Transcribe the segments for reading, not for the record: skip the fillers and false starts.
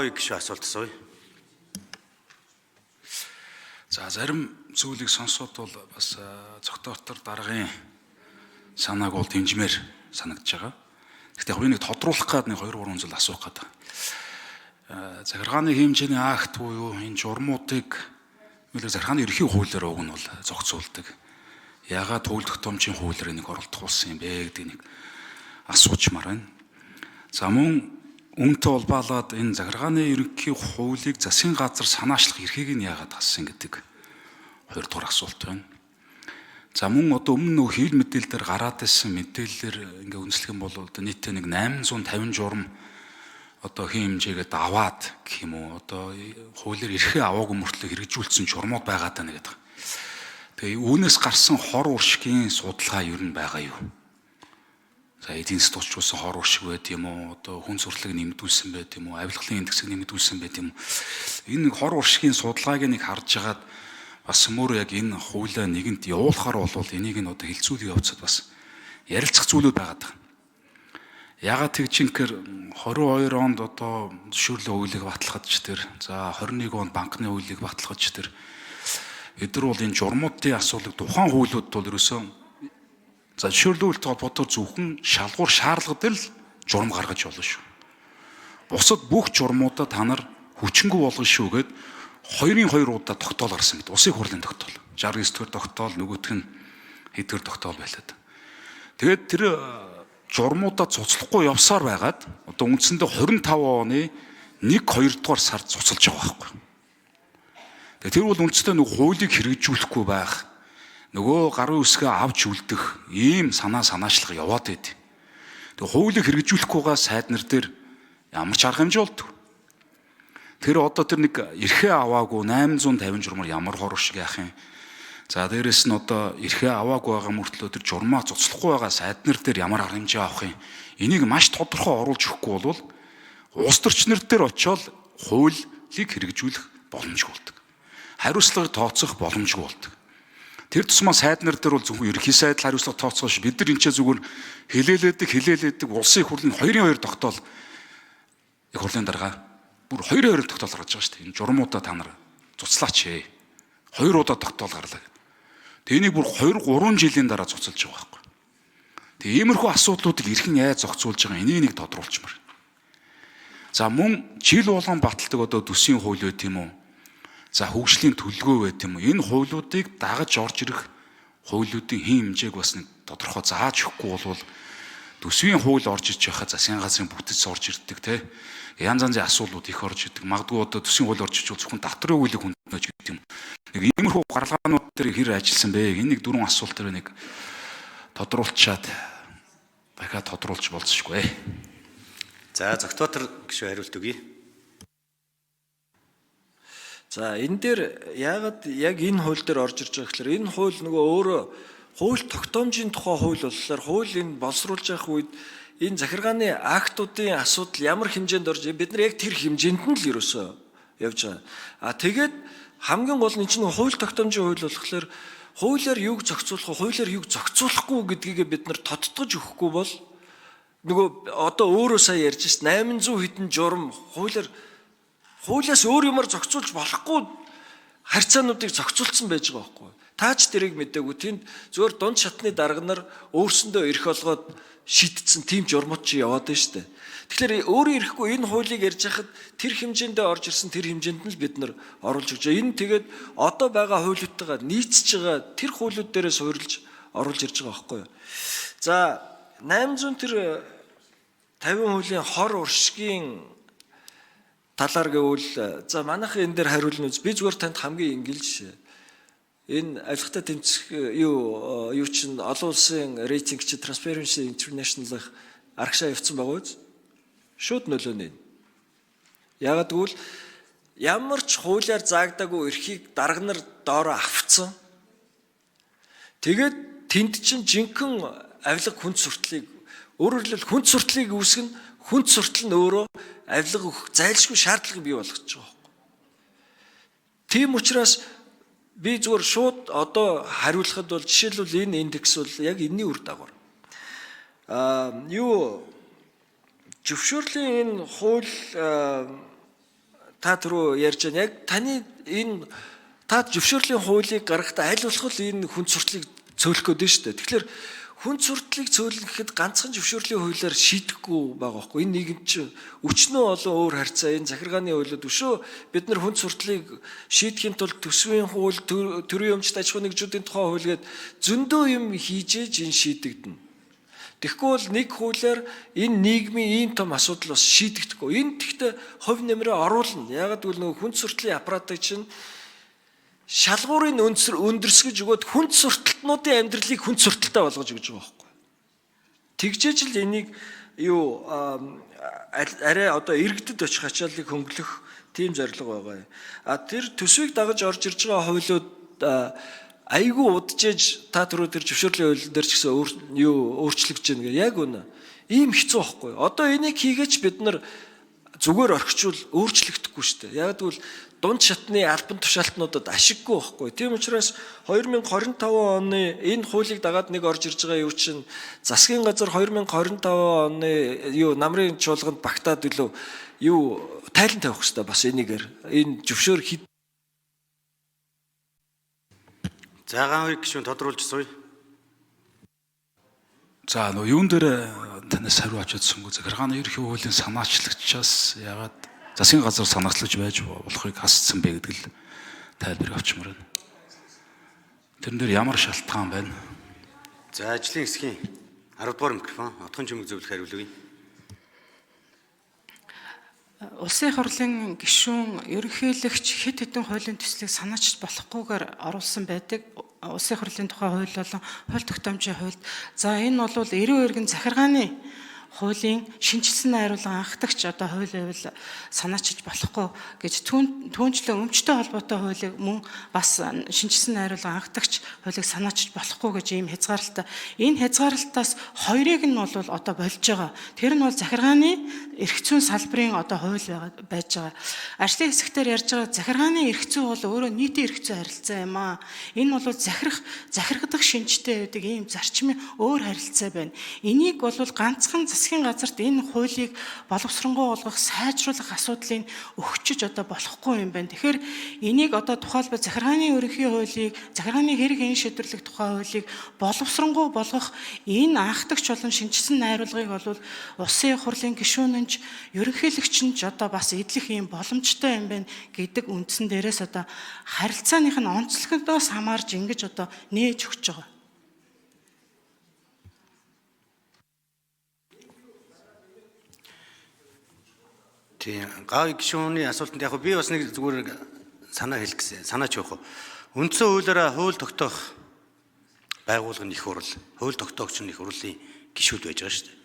Лавиг гişүү асуулт асууя. За зарим зүйлийг сонсоод бол бас зохиотор даргын санааг бол дэмжмээр санагдаж байгаа. Гэхдээ яг нэг тодруулах гээд нэг 2-3 зүйл асуух гээд байна. Захиргааны хэмжээний акт буюу энэ журмуудыг захиргааны ерхий хуулиар уг нь бол зохицуулдаг. Яагаад төвлөрөх томчийн хуулиар нэг оролдуулсан юм бэ гэдэг нэг асуучмаар байна. За мөн үүнтэй улбаалаад энэ захиргааны ерөнхий хуулийг засгийн газар санаачлах эрхийг нь яагаад хассан гэдэг 2 дахь асуулт байна. За мөн одоо өмнө нөх хил мэдээлэлээр гараад ирсэн мэдээлэлээр ингээ үндэслэх юм бол нийтдээ нэг 850 журам одоо хэм хэмжээгээд аваад гэх юм уу одоо хуулиар эрхээ аваагүй мөртлөө хэрэгжүүлсэн журмууд байгаа даа гэдэг. Тэгээ үүнээс гарсан хор уршигын судалгаа юу нь байгаа юу? За эдийн засгийн тусчулсан хор уршиг байт юм уу? Одоо хүн сурлыг нэмэгдүүлсэн байт юм уу? Авилгалын индексийг нэмэгдүүлсэн байт юм уу? Энэ нэг хор уршигын судалгааг нэг харж хагаад бас мөр яг энэ хуулиа нэгэнт явуулахаар бол энийг нь одоо хилцүүлэх явцад бас ярилцах зүйлүүд байгаа даа. Ягаад тэгжинхээр 22 онд одоо зөвшөөрлөө хуулийг баталгаж тэр за 21 онд банкны хуулийг баталгаж тэр эдгээр бол энэ журмуудын асуудлыг тухайн хуулиуд бол ерөөсөө за зөвшөөрлөлт холбоотой зөвхөн шалгуур шаардлагатай л журам гаргаж болно шүү. Бусад бүх журмуудаа та нар хүчингү болгоно шүү гэд 2-2 удаа тогтоол гарсан мэт. Улсын хурлын тогтоол. 69 дэх тогтоол нөгөөх нь хэдгээр тогтоол байлаа. Тэгээд тэр журмуудаа цуцлахгүй явсаар байгаад одоо үндсэндээ 25 оны 1-2 дугаар сард цуцалж байгаа байхгүй. Тэгээд тэр бол үндсэндээ нэг хуулийг хэрэгжүүлэхгүй байх, нөгөө гарын үсгээ авч үлдэх ийм санаачлага яваад байд. Тэгээд хуулийг хэрэгжүүлэхгүйгээ сайд нар дээр ямар ч арга хэмжээ болдог. Тэр одоо тэр нэг эрхээ аваагүй 850 журмаар ямар хор шиг яах юм. За дээрэс нь одоо эрхээ аваагүй байгаа мөртлөө тэр журмаа цуцлахгүй байгаа сайд нар дээр ямар арга хэмжээ авах юм. Энийг маш тодорхой оруулж өгөхгүй бол улс төрчнөр дээр очиод хуулийг хэрэгжүүлэх боломжгүй болдог. Хариуцлагыг тооцох боломжгүй болдог. Тэр тусмаа сайд нар дээр бол зөвхөн ерхий сайд хариуцлага тооцоож бид нар энэ ч зүгээр хилээлээдэг улсын хурлын 2-2 тогтоол их хурлын дарга бүр 2-2 тогтоол гаргаж байгаа шүү дээ. Энэ журмуудаа та нар цуцлаач ээ. 2 удаа тогтоол гарлаа. Тэгээ энийг бүр 2-3 жилийн дараа цуцалж байгаа байхгүй. Тэгээ иймэрхүү асуудлуудыг эрхэн яаж зохицуулж байгаа энийг нэг тодруулчмаар. За мөн жил болгон баталдаг одоо төсвийн хууль байт юм уу? За хөгжлийн төлөвлөгөө байт юм уу? Энэ хуулиудыг дагаж орж ирэх хуулиудын хэм хэмжээг бас нэг тодорхой зааж өгөхгүй бол төсвийн хууль орж иж байхад засгийн газрын бүтэц орж ирдэг те. Янз янзын асуудлууд их орж идэг. Магадгүй одоо төсвийн хууль орж иж бол зөвхөн давтрын хуулийг хүндэж гэдэг юм. Нэг иймэрхүү гаргалгаанууд дээр хэр ажилласан бэ? Энэ нэг 4 асуулт дээр нэг тодруулчаад дахиад тодруулж болцсохгүй. За зохиотор гişүү хариулт өгье. За энэ дээр яагаад яг энэ хууль дээр орж ирж байгаа гэхээр энэ хууль нөгөө өөрөө хууль тогтоомжийн тухай хууль болохоор хууль энэ боловсруулж явах үед энэ захиргааны актуудын асуудал ямар хэмжээнд орж бид нар яг тэр хэмжээнд нь л ерөөсөө явж байгаа. Тэгээд хамгийн гол нь чинь хууль тогтоомжийн хууль болохоор хуулиар юуг зохицуулах, хуулиар юуг зохицуулахгүй гэдгийг бид нар тодтогч өгөхгүй бол нөгөө одоо өөрөө сая ярьж шээ 800 хэдэн журам хуулиас өөр юмар зохицуулж болохгүй харьцаануудыг зохицуулсан байж байгаа байхгүй. Таач тэрийг мэдээгүй тэнд зөвөр дунд шатны дарга нар өөрсөндөө эрх олгоод шийдсэн тийм журмууд чи яваад байна шүү дээ. Тэгэхээр өөрөө ирэхгүй энэ хуулийг ярьж хахад тэр хэмжээндээ орж ирсэн тэр хэмжээнд нь л бид нар оруулж өгч байгаа. Энэ тэгээд одоо байгаа хуулиудтайгаа нийцж байгаа тэр хуулиуд дээрээ суурилж оруулж ирж байгаа байхгүй юу. За 800 тэр 50 хуулийн хор уршигын талаар гэвэл за манайхан энэ дээр хариулна үз. Би зүгээр танд хамгийн ингэлж энэ авилгатай тэмцэх юу чинь олон улсын рейтинг чи Transparency International аргашаа явцсан байгаа үз. Шууд нөлөөнө. Ягаад гэвэл ямар ч хуулиар заагдаагүй эрхийг дарга нар доороо авцсан. Тэгээд тэнд чинь жинхэнэ авилга хүнд суртлыг өөрөөр хэлбэл хүнд суртлыг үүсгэн хүнд суртал нь өөрөө авилга өгөх зайлшгүй шаардлагыг бий болгож байгаа. Тийм учраас би зүгээр шууд одоо хариулахад бол жишээлбэл энэ индекс бол яг энэний үр дагавар. Зөвшөөрлийн энэ хууль та түрүү ярьж байна. Яг таны энэ та зөвшөөрлийн хуулийг гаргахдаа аль болох энэ хүн сурталыг цөөлөх гээд байна шүү дээ. Тэгэхээр хүн сурталыг цөөлөхэд ганцхан зөвшөөрлийн хуулиар шийдэхгүй байгаа байхгүй. Энэ нийгэмд чинь өчнөө олон өөр харьцаа энэ захиргааны хуулиуд өшөө бид нар хүн сурталыг шийдэхийн тулд төсвийн хууль, төрийн өмчт аж ахуйн нэгжүүдийн тухай хууль гээд зөндөө юм хийж энэ шийдэгдэнэ. Тэгэхгүй бол нэг хуулиар энэ нийгмийн ийм том асуудал бас шийдэгдэхгүй. Энэ тэгтээ хувь нэмрээ оруулна. Ягаад гэвэл нөгөө хүн сурталын аппаратыг чинь шалгуурын өндөрсгөж өгөөд хүнд сурталтнуудын амьдралыг хүнд сурталтай болгож өгч байгаа байхгүй. Тэгжээж л энийг арай одоо иргэдэд очих ачааллыг хөнгөлөх тийм зорилго байгаа юм. Тэр төсвийг дагаж орж ирж байгаа хуулиуд айгүй удажж та түрүү тэр зөвшөөрлийн хууль дээр ч гэсэн өөрчлөгдөж байна гэх яг үнэ. Ийм хэцүү байхгүй. Одоо энийг хийгээч бид нар зүгээр орхичвол өөрчлөгдөхгүй шүү дээ. Яг гэвэл дунд шатны албан тушаалтнуудад ашиггүй байхгүй. Тийм учраас 2025 оны энэ хуулийг дагаад нэг орж ирж байгаа юу чинь засгийн газар 2025 оны намрын чуулганд багтаад илүү тайлан тавих хэрэгтэй бас энийгээр энэ зөвшөөр хэд. Заагаан хоёр гишүүн тодруулж суй. За нөгөө юун дээр танаас хариу очиодсонгүй захиргааны ерөнхий хуулийн санаачлагчаас ягаад засгийн газар санаачлаж байж болохыг хасцсан бэ гэдэг л тайлбарыг авчмаар байна. Тэрэн дээр ямар шалтгаан байна? За ажлын хэсгийн 10 дугаар микрофон отхон чимэг зөвлөх хариулъя. Улсын хурлын гишүүн ерөнхийлөгч хэд хэдэн хуулийн төслийг санаачж болохгүйгээр оруулсан байдаг. Улсын хурлын тухай хууль болон хууль тогтоомжийн хуульд за энэ бол 90 эргэн захиргааны хуулийн шинжилсэн найруулга анхдагч одоо хууль байвал санаачиж болохгүй гэж түүнчлэн өмчтэй холбоотой хуулийг мөн бас шинжилсэн найруулга анхдагч хуулийг санаачиж болохгүй гэж ийм хязгаарлалтай. Энэ хязгаарлалтаас хоёрыг нь бол одоо болж байгаа. Тэр нь бол захиргааны эрх зүйн салбарын одоо хууль байж байгаа. Ажлын хэсгээр ярьж байгаа захиргааны эрх зүй бол өөрөө нийтийн эрх зүй харилцаа юм аа. Энэ бол захирагдах шинжтэй байдаг ийм зарчмын өөр харилцаа байна. Энийг бол ганцхан засгийн газарт энэ хуулийг боловсронгуй болгох, сайжруулах асуудлыг өгчөж одоо болохгүй юм байна. Тэгэхээр энийг одоо тухайлбал захиргааны ерөнхий хуулийг, захиргааны хэрэг эн шийдвэрлэх тухай хуулийг боловсронгуй болгох энэ анхдагч болон шинжилсэн найруулгыг бол улсын хурлын гишүүнэнч, ерөнхийлөгч нь одоо бас эдлэх юм боломжтой юм байна гэдэг үндсэн дээрээс одоо харилцааных нь онцлогоос хамаарж ингэж одоо нээж өгч байгаа. Тийм гав гишүүний асуултанд яг би бас нэг зүгээр санаа хэлэх гэсэн. Санаач явах. Үндсэн хуулиараа хууль тогтоох байгууллагын их хурл, хууль тогтоогч нь их хурлын гишүүд байж байгаа шүү дээ.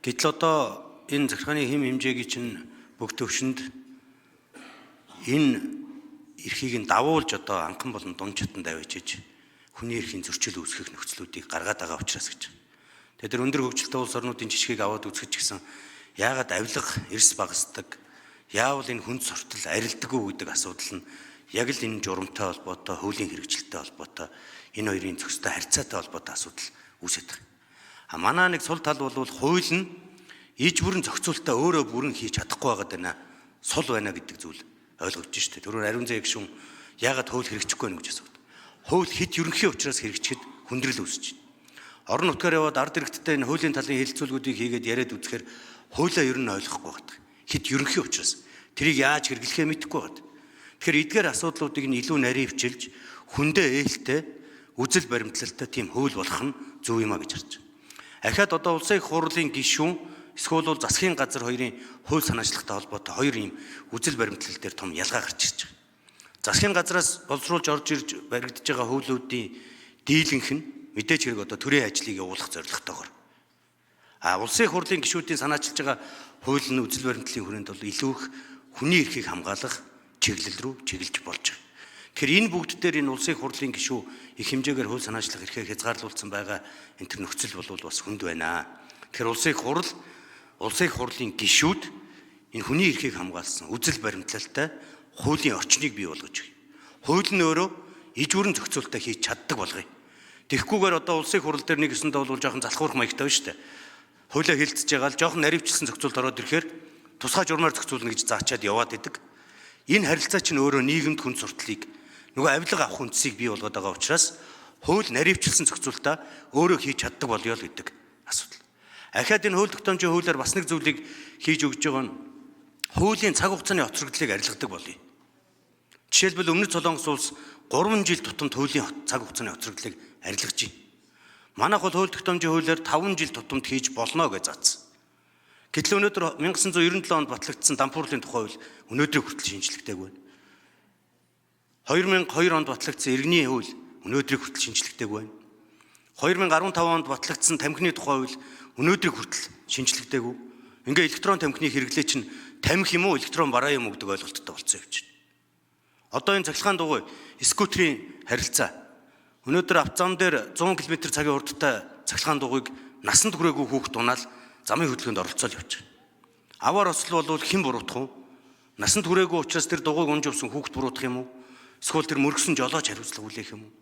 Гэтэл одоо энэ захиргааны хэм хэмжээгийн чинь бүх төвшөнд энэ эрхийг нь давуулж одоо анхан болон дунд чатанд авчиж хүний эрхийн зөрчил үүсгэх нөхцлүүдийг гаргаад байгаа учраас гэж. Тэгээд тэр өндөр хөгжилтэй улс орнуудын жишгийг аваад үзэж гисэн яагаад авилга эрс багасдаг, яавал энэ хүнд суртал арилдаггүй гэдэг асуудал нь яг л энэ журамтай холбоотой, хуулийн хэрэгжилттэй холбоотой, энэ хоёрын зохистой харьцаатай холбоотой асуудал үүсэж байгаа. Манай нэг сул тал бол хууль нь иж бүрэн зохицуулалтаа өөрөө бүрэн хийж чадахгүй байгаад байна. Сул байна гэдэг зүйл ойлгогдож штэ. Түрүүн ариун зээг шүүн яагаад хууль хэрэгжихгүй байна гэж асуув. Хууль хэд ерөнхий учраас хэрэгжихэд хүндрэл үүсэж байна. Орон нутгаар яваад ард иргэдтэй энэ хуулийн талын хэлэлцүүлгүүдийг хийгээд яриад үзэхээр хуулиа ер нь ойлгохгүй байна. Хэд ерөнхий учраас тэрийг яаж хэрэглэхээ мэдэхгүй байна. Тэгэхээр эдгээр асуудлуудыг нь илүү нарийн хвчилж хүндээ ээлтэй үзэл баримтлалтай тийм хууль болох нь зөв юм а гэж харж байна. Ахаад одоо улсын их хурлын гишүүн эсвэл бол засгийн газар хоёрын хууль санаачлагтай холбоотой хоёр юм үзэл баримтлал дээр том ялгаа гарч ирж байгаа. Засгийн газраас боловсруулж орж ирж баригдаж байгаа хуулиудын дийлэнх нь мэдээж хэрэг одоо төрийн ажлыг явуулах зорилготойгоор. Улсын их хурлын гишүүдийн санаачилж байгаа хууль нь үзэл баримтлалын хүрээнд бол илүү их хүний эрхийг хамгаалах чиглэл рүү чиглэж болж байгаа. Тэгэхээр энэ бүгд дээр энэ улсын их хурлын гишүү их хэмжээгээр хууль санаачлах эрхээ хязгаарлуулсан байгаа энэ төр нөхцөл бол бас хүнд байна. Тэгэхээр улсын их хурлын гишүүд энэ хүний эрхийг хамгаалсан үзэл баримтлалтай хуулийн орчныг бий болгож өгье. Хууль нь өөрөө иж бүрэн зохицуулалтаа хийж чаддаг болгоё. Тэгэхгүйгээр одоо улсын их хурл дээр нэг өсөндөө бол жоохон залхуурах маягтай байна шүү дээ. Хуулиа хэлцэж байгаа л жоохон наривчлсан зохицуулалт ороод ирэхээр тусгай журмаар зохицуулна гэж заачаад яваад идэг. Энэ харилцаа чинь өөрөө нийгэмд хүн сурталыг нөгөө авилга авах үндсийг бий болгоод байгаа учраас хууль наривчлсан зохицуулалтаа өөрөө хийж чаддаг болёо л гэдэг асуудал. Ахаад энэ хууль тогтоомжийн хуулиар бас нэг зүйлийг хийж өгж байгаа нь хуулийн цаг хугацааны хоцрогдлыг арилгадаг болъё. Жишээлбэл Өмнөд Солонгос улс 3 жил тутамд хуулийн цаг хугацааны хоцрогдлыг арилгаж байна. Манайх бол хууль тогтоомжийн хуулиар 5 жил тутамд хийж болно гэж заасан. Гэтэл өнөөдөр 1997 онд батлагдсан дампуурлын тухай хууль өнөөдрийг хүртэл шинжлэхтэйг байна. 2002 онд батлагдсан иргэний хууль өнөөдрийг хүртэл шинжлэхтэйг байна. 2015 онд батлагдсан тамхины тухай хууль өнөөдрийг хүртэл шинжлэхтэйг. Ингээ электрон тамхины хэрэглээ чинь тамхи юм уу электрон бараа юм уу гэдэг ойлголттой болцсон явж байна. Одоо энэ цахилгаан дугуй скутерийн харилцаа өнөөдөр автозам дээр 100 км/цагийн хурдтай цахилгаан дугуйг насанд хүрээгүй хүүхэд унаал замын хөдөлгөөнд оролцоод явж байна. Аваар ослол бол хэн буруутах вэ? Насанд хүрээгүй учраас тэр дугуйг унж явсан хүүхэд буруутах юм уу? Эсвэл тэр мөргсөн жолооч хариуцлага хүлээх юм уу?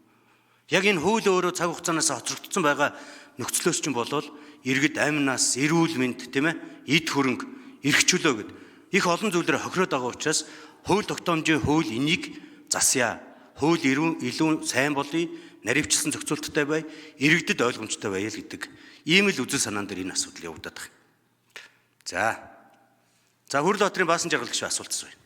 Яг энэ хууль өөрөө цаг хугацаанаас хоцрогдсон байгаа нөхцлөөс чинь болол иргэд амнаас, эрүүл мэнд, тийм ээ, эд хөрөнгө, эрх чөлөө гэд их олон зүйлээр хохироод байгаа учраас хууль тогтоомжийн хууль энийг засъя. Хууль илүү сайн болъё, наривчлсан зохицуулттай бай, иргэдэд ойлгомжтой байя л гэдэг ийм л үзэл санаан дээр энэ асуудал явагдаад байна. За. За Хүрэл Хотын Баасан жаргал гişүн асуулт асууя.